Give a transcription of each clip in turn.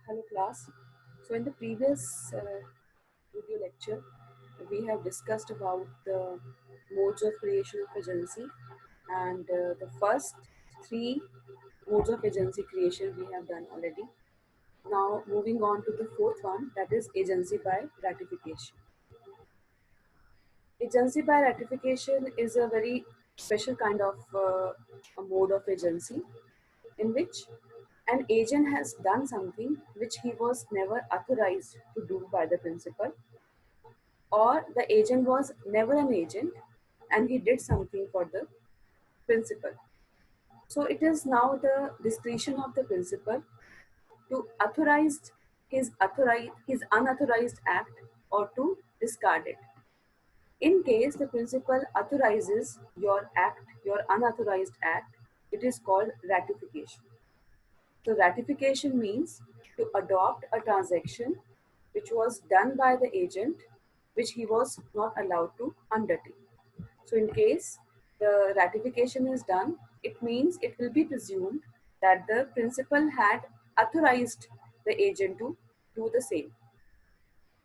Hello class. So in the previous video lecture, we have discussed about the modes of creation of agency, and the first three modes of agency creation we have done already. Now moving on to the fourth one, that is agency by ratification. Agency by ratification is a very special kind of a mode of agency in which an agent has done something which he was never authorized to do by the principal, or the agent was never an agent and he did something for the principal. So it is now the discretion of the principal to authorize his unauthorized act or to discard it. In case the principal authorizes your act, your unauthorized act, it is called ratification. So ratification means to adopt a transaction which was done by the agent which he was not allowed to undertake. So in case the ratification is done, it means it will be presumed that the principal had authorized the agent to do the same.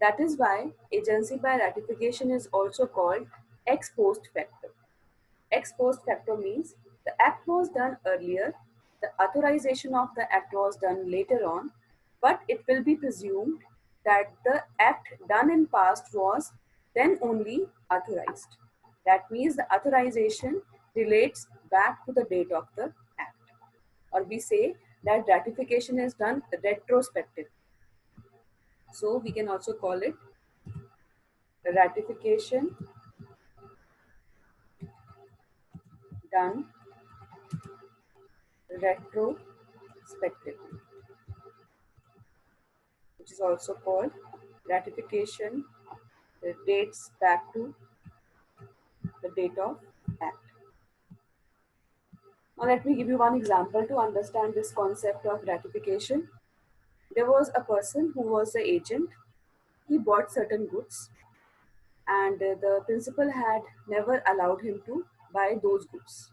That is why agency by ratification is also called ex post facto. Ex post facto means the act was done earlier, the authorization of the act was done later on, but it will be presumed that the act done in past was then only authorized. That means the authorization relates back to the date of the act. Or we say that ratification is done retrospective. So we can also call it ratification done retrospectively, which is also called ratification dates back to the date of act. Now let me give you one example to understand this concept of ratification. There was a person who was the agent. He bought certain goods and the principal had never allowed him to buy those goods.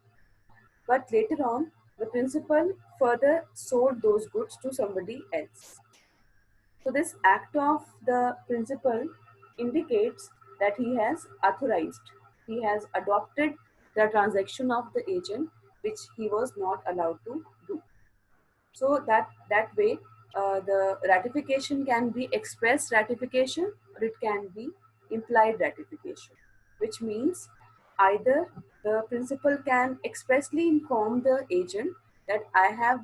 But later on, the principal further sold those goods to somebody else. So this act of the principal indicates that he has authorized, he has adopted the transaction of the agent which he was not allowed to do. So that way, the ratification can be express ratification or it can be implied ratification, which means either the principal can expressly inform the agent that I have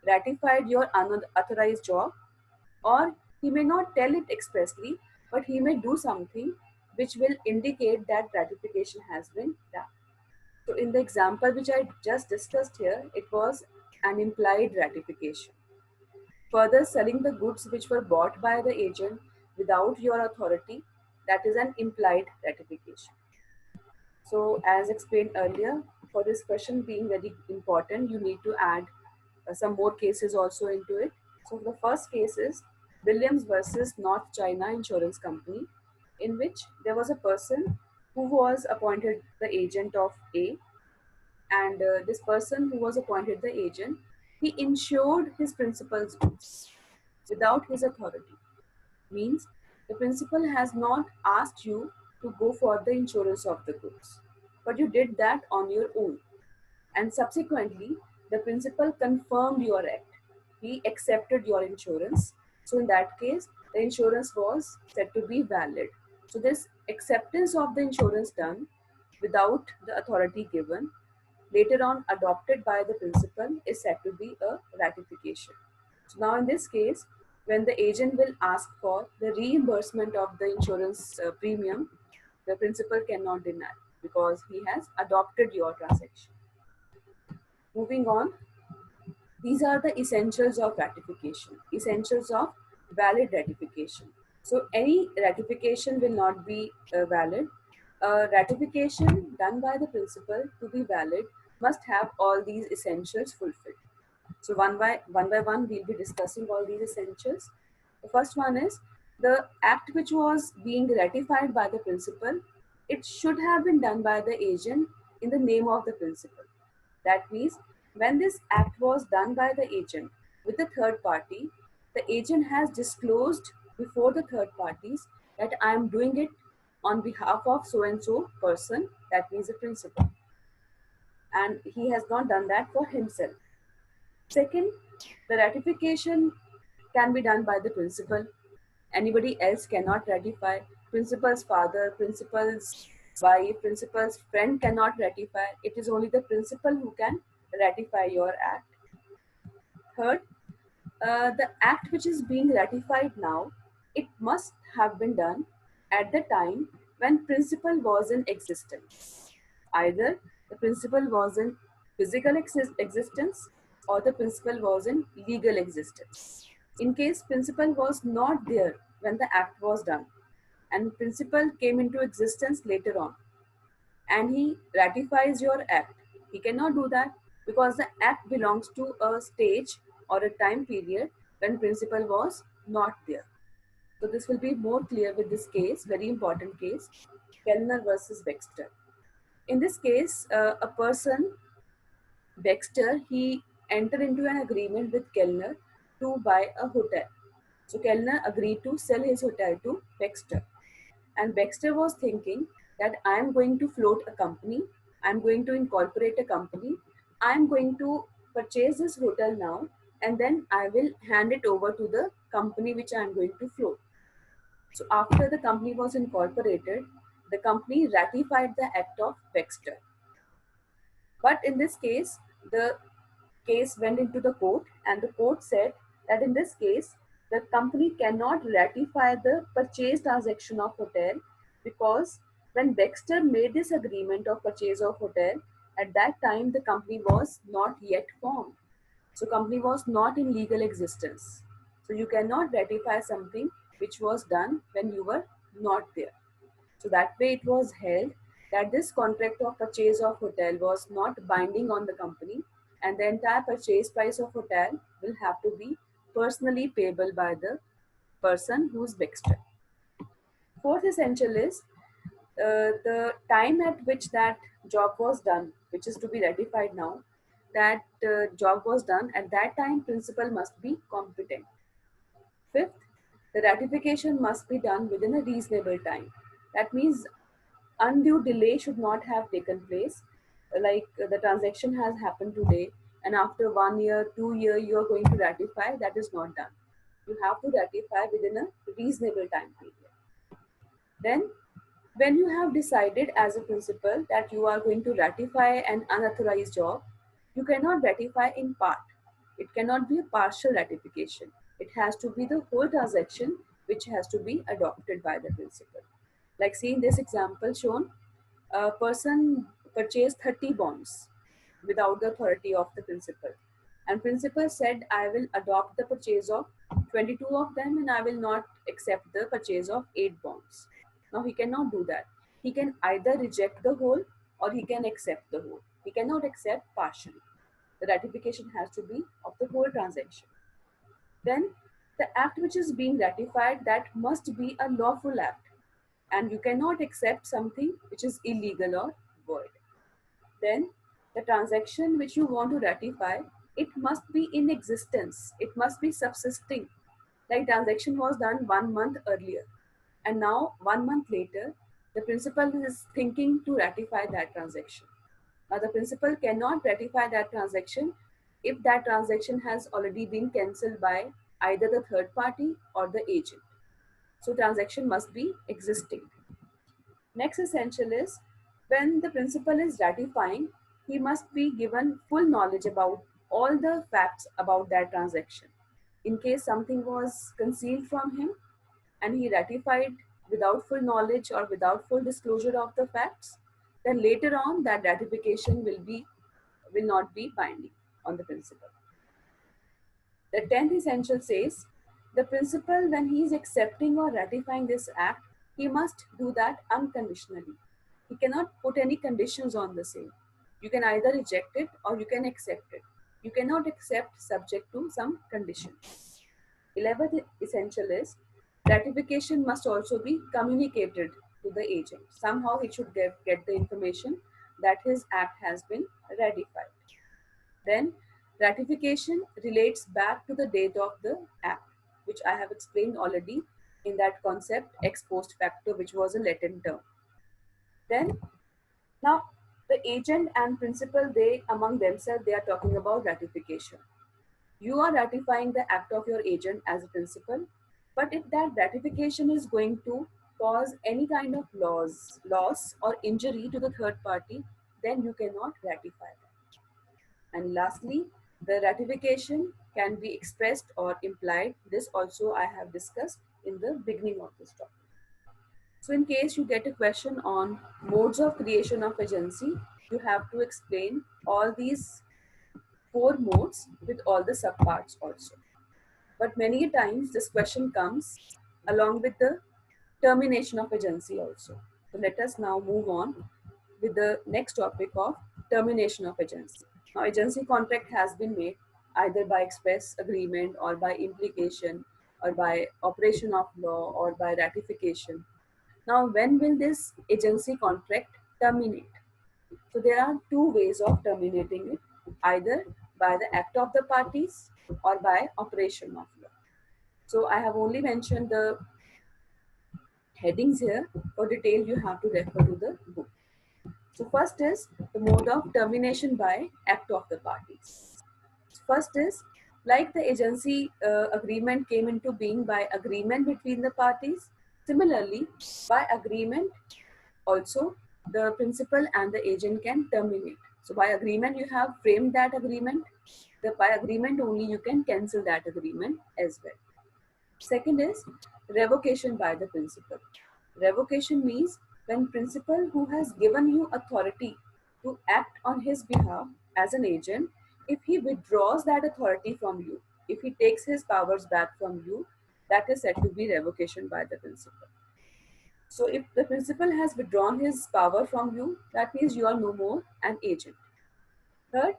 ratified your unauthorized job, or he may not tell it expressly, but he may do something which will indicate that ratification has been done. So, in the example which I just discussed here, it was an implied ratification. Further, selling the goods which were bought by the agent without your authority, that is an implied ratification. So, as explained earlier, for this question being very important, you need to add some more cases also into it. So, the first case is Williams versus North China Insurance Company, in which there was a person who was appointed the agent of A, and this person who was appointed the agent, he insured his principal's goods without his authority. Means the principal has not asked you to go for the insurance of the goods, but you did that on your own. And subsequently, the principal confirmed your act. He accepted your insurance. So in that case, the insurance was said to be valid. So this acceptance of the insurance done without the authority given, later on adopted by the principal, is said to be a ratification. So now in this case, when the agent will ask for the reimbursement of the insurance premium, the principal cannot deny because he has adopted your transaction. Moving on, these are the essentials of ratification, essentials of valid ratification. So any ratification will not be valid. A ratification done by the principal to be valid must have all these essentials fulfilled. So one by one, we'll be discussing all these essentials. The first one is the act which was being ratified by the principal. It should have been done by the agent in the name of the principal. That means when this act was done by the agent with the third party, The agent has disclosed before the third parties that I am doing it on behalf of so and so person, that means the principal, and he has not done that for himself. Second, the ratification can be done by the principal. Anybody else cannot ratify. Principal's father, principal's wife, principal's friend cannot ratify. It is only the principal who can ratify your act. Third, the act which is being ratified now, it must have been done at the time when principle was in existence. Either the principle was in physical existence or the principle was in legal existence. In case principle was not there when the act was done and principle came into existence later on, and he ratifies your act. He cannot do that because the act belongs to a stage or a time period when principle was not there. So this will be more clear with this case, very important case, Kellner versus Baxter. In this case, a person, Baxter, he entered into an agreement with Kellner to buy a hotel. So Kellner agreed to sell his hotel to Baxter. And Baxter was thinking that I am going to float a company, I'm going to incorporate a company, I'm going to purchase this hotel now, and then I will hand it over to the company which I am going to float. So after the company was incorporated, the company ratified the act of Baxter. But in this case, the case went into the court, and the court said that in this case, the company cannot ratify the purchase transaction of hotel because when Baxter made this agreement of purchase of hotel, at that time the company was not yet formed. So company was not in legal existence. So you cannot ratify something which was done when you were not there. So that way it was held that this contract of purchase of hotel was not binding on the company, and the entire purchase price of hotel will have to be personally payable by the person who's Baxter. Fourth essential is the time at which that job was done, which is to be ratified now. That job was done at that time, principal must be competent. Fifth, the ratification must be done within a reasonable time. That means undue delay should not have taken place. Like the transaction has happened today, and after 1 year, 2 year, you are going to ratify. That is not done. You have to ratify within a reasonable time period. Then, when you have decided as a principal that you are going to ratify an unauthorized job, you cannot ratify in part. It cannot be a partial ratification. It has to be the whole transaction which has to be adopted by the principal. Like see in this example shown, a person purchased 30 bonds without the authority of the principal. And principal said, I will adopt the purchase of 22 of them and I will not accept the purchase of 8 bonds. Now he cannot do that. He can either reject the whole or he can accept the whole. He cannot accept partially. The ratification has to be of the whole transaction. Then the act which is being ratified, that must be a lawful act, and you cannot accept something which is illegal or void. Then the transaction which you want to ratify, it must be in existence, it must be subsisting. Like transaction was done 1 month earlier, and now 1 month later the principal is thinking to ratify that transaction. Now the principal cannot ratify that transaction if that transaction has already been cancelled by either the third party or the agent. So transaction must be existing. Next essential is when the principal is ratifying, he must be given full knowledge about all the facts about that transaction. In case something was concealed from him and he ratified without full knowledge or without full disclosure of the facts, then later on that ratification will not be binding on the principal. The 10th essential says the principal, when he is accepting or ratifying this act, he must do that unconditionally. He cannot put any conditions on the same. You can either reject it or you can accept it. You cannot accept subject to some conditions. 11th essential is ratification must also be communicated to the agent. Somehow he should get the information that his act has been ratified. Then ratification relates back to the date of the act. which I have explained already in that concept ex post facto, which was a Latin term. Then now the agent and principal, they among themselves, they are talking about ratification. You are ratifying the act of your agent as a principal, but if that ratification is going to cause any kind of loss or injury to the third party, then you cannot ratify that. And lastly, the ratification can be expressed or implied. This also I have discussed in the beginning of this topic. So in case you get a question on modes of creation of agency, you have to explain all these four modes with all the subparts also. But many times this question comes along with the termination of agency also. So let us now move on with the next topic of termination of agency. Now agency contract has been made either by express agreement or by implication or by operation of law or by ratification. Now when will this agency contract terminate? So there are two ways of terminating it, either by the act of the parties or by operation of law. So I have only mentioned the headings here. For detail, you have to refer to the book. So first is the mode of termination by act of the parties. First is like the agency agreement came into being by agreement between the parties. Similarly, by agreement also the principal and the agent can terminate. So by agreement you have framed that agreement. By agreement only you can cancel that agreement as well. Second is revocation by the principal. Revocation means when principal who has given you authority to act on his behalf as an agent, if he withdraws that authority from you, if he takes his powers back from you, that is said to be revocation by the principal. So if the principal has withdrawn his power from you, that means you are no more an agent. Third,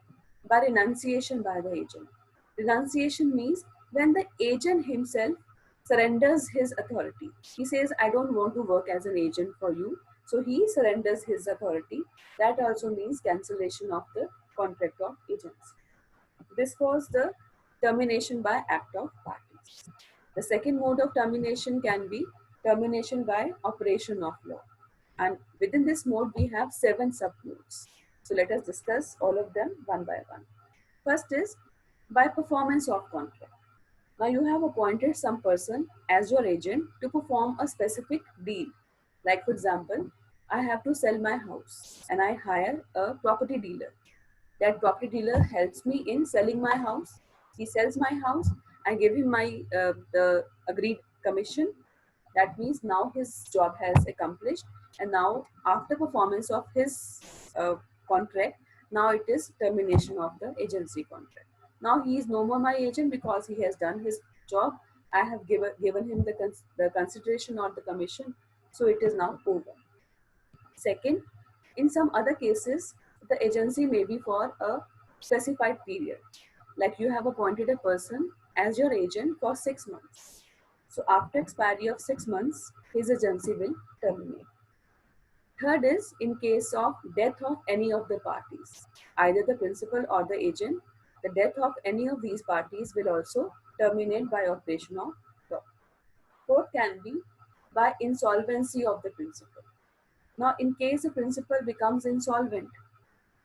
by renunciation by the agent. Renunciation means when the agent himself surrenders his authority. He says, I don't want to work as an agent for you. So he surrenders his authority. That also means cancellation of the contract of agency. This was the termination by act of parties. The second mode of termination can be termination by operation of law. And within this mode, we have 7 submodes. So let us discuss all of them one by one. First is by performance of contract. Now you have appointed some person as your agent to perform a specific deal. Like for example, I have to sell my house and I hire a property dealer. That property dealer helps me in selling my house. He sells my house. I give him my the agreed commission. That means now his job has accomplished, and now after performance of his contract, now it is termination of the agency contract. Now he is no more my agent because he has done his job. I have given him the consideration or the commission, so it is now over. Second, in some other cases, the agency may be for a specified period. Like you have appointed a person as your agent for 6 months. So after expiry of 6 months, his agency will terminate. Third is in case of death of any of the parties, either the principal or the agent, the death of any of these parties will also terminate by operation of law. Fourth can be by insolvency of the principal. Now, in case the principal becomes insolvent,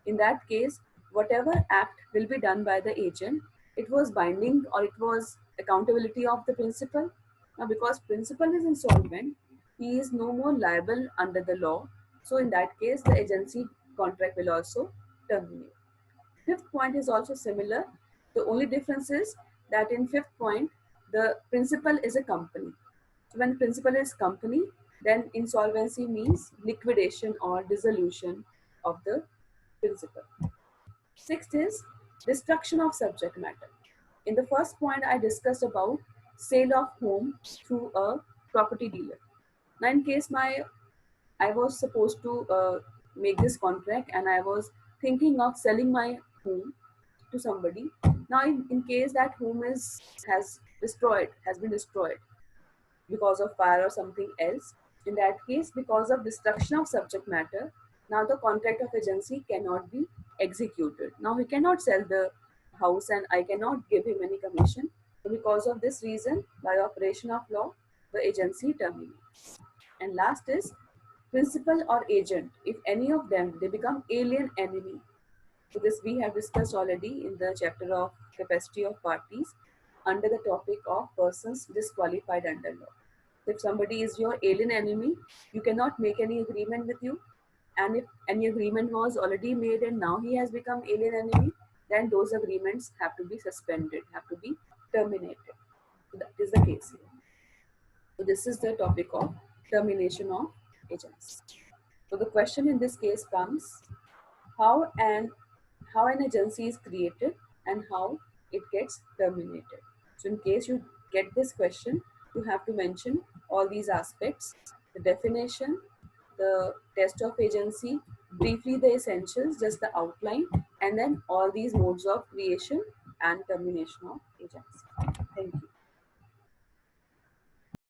in that case, whatever act will be done by the agent, it was binding or it was accountability of the principal. Now, because principal is insolvent, he is no more liable under the law. So, in that case, the agency contract will also terminate. Fifth point is also similar. The only difference is that in fifth point, the principal is a company. So when the principal is company, then insolvency means liquidation or dissolution of the principal. Sixth is destruction of subject matter. In the first point, I discussed about sale of home through a property dealer. Now, in case I was supposed to make this contract and I was thinking of selling my home to somebody. Now, in case that home has been destroyed because of fire or something else, in that case, because of destruction of subject matter, now the contract of agency cannot be executed. Now he cannot sell the house and I cannot give him any commission. So because of this reason, by operation of law, the agency terminates. And last is principal or agent. If any of them, they become alien enemy. So this we have discussed already in the chapter of capacity of parties under the topic of persons disqualified under law. So if somebody is your alien enemy, you cannot make any agreement with you. And if any agreement was already made and now he has become alien enemy, then those agreements have to be suspended, have to be terminated. So that is the case here. So this is the topic of termination of agents. So the question in this case comes, how an how an agency is created and how it gets terminated. So in case you get this question, you have to mention all these aspects: the definition, the test of agency, briefly the essentials, just the outline, and then all these modes of creation and termination of agency. Thank you.